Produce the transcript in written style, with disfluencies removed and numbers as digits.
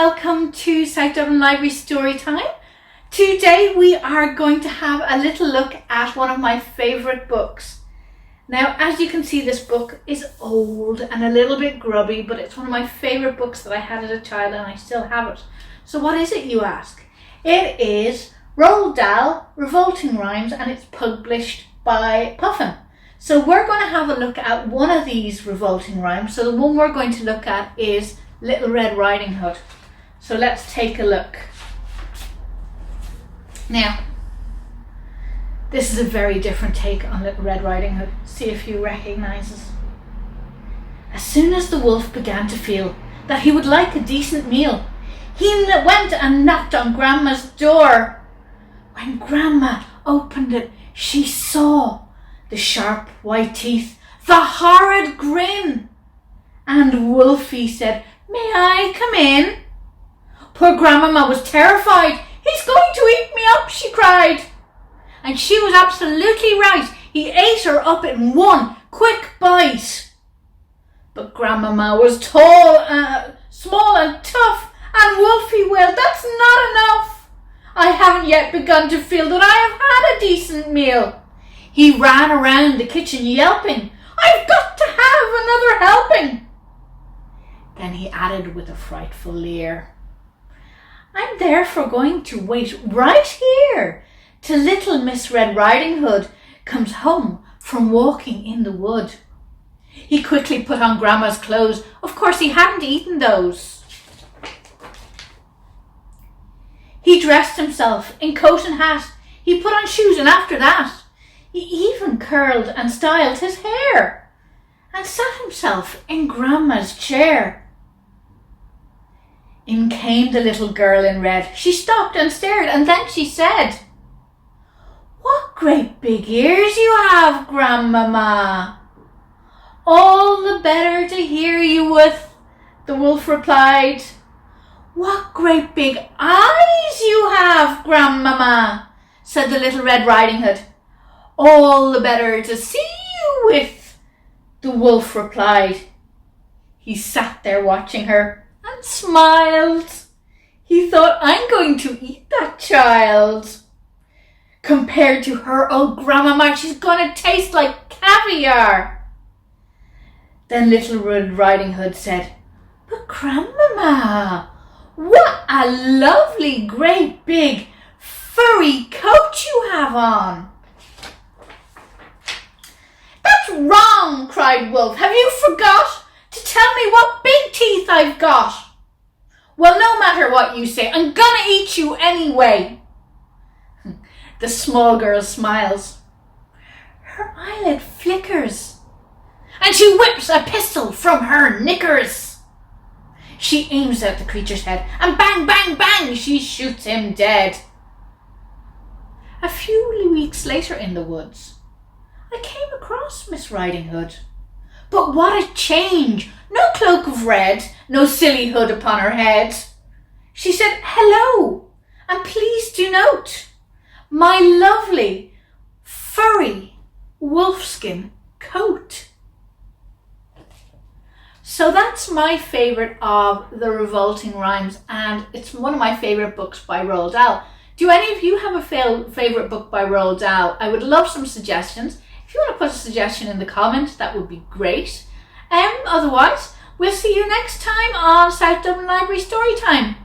welcome to South Dublin Library Storytime. Today we are going to have a little look at one of my favourite books. Now, as you can see, this book is old and a little bit grubby, but it's one of my favourite books that I had as a child and I still have it. So what is it, you ask? It is Roald Dahl, Revolting Rhymes, and it's published by Puffin. So we're going to have a look at one of these Revolting Rhymes. So the one we're going to look at is Little Red Riding Hood. So let's take a look. Now, this is a very different take on Little Red Riding Hood. See if you recognise it. As soon as the wolf began to feel that he would like a decent meal, he went and knocked on Grandma's door. When Grandma opened it, she saw the sharp white teeth, the horrid grin. And Wolfie said, "May I come in?" Poor Grandmama was terrified. "He's going to eat me up," she cried. And she was absolutely right. He ate her up in one quick bite. But Grandmama was tall, small and tough, and Wolfie wailed, "That's not enough. I haven't yet begun to feel that I have had a decent meal." He ran around the kitchen yelping, "I've got to have another helping." Then he added with a frightful leer, "I'm therefore going to wait right here till little Miss Red Riding Hood comes home from walking in the wood." He quickly put on Grandma's clothes. Of course, he hadn't eaten those. He dressed himself in coat and hat. He put on shoes, and after that, he even curled and styled his hair and sat himself in Grandma's chair. In came the little girl in red. She stopped and stared, and then she said, "What great big ears you have, Grandmama." "All the better to hear you with," the wolf replied. "What great big eyes you have, Grandmama," said the Little Red Riding Hood. "All the better to see you with," the wolf replied. He sat there watching her and smiled. He thought, "I'm going to eat that child. Compared to her old Grandmama, she's going to taste like caviar." Then Little Red Riding Hood said, "But Grandmama, what a lovely great big furry coat you have on." "That's wrong," cried Wolf. "Have you forgot to tell me what big teeth I've got?" "Well, no matter what you say, I'm gonna eat you anyway." The small girl smiles. Her eyelid flickers, and she whips a pistol from her knickers. She aims at the creature's head, and bang, bang, bang, she shoots him dead. A few weeks later in the woods, I came across Miss Riding Hood. But what a change! No cloak of red, no silly hood upon her head. She said, "Hello, and please do note my lovely, furry wolfskin coat." So that's my favourite of the Revolting Rhymes, and it's one of my favourite books by Roald Dahl. Do any of you have a favourite book by Roald Dahl? I would love some suggestions. If you want to put a suggestion in the comments, that would be great. Otherwise, we'll see you next time on South Dublin Library Storytime.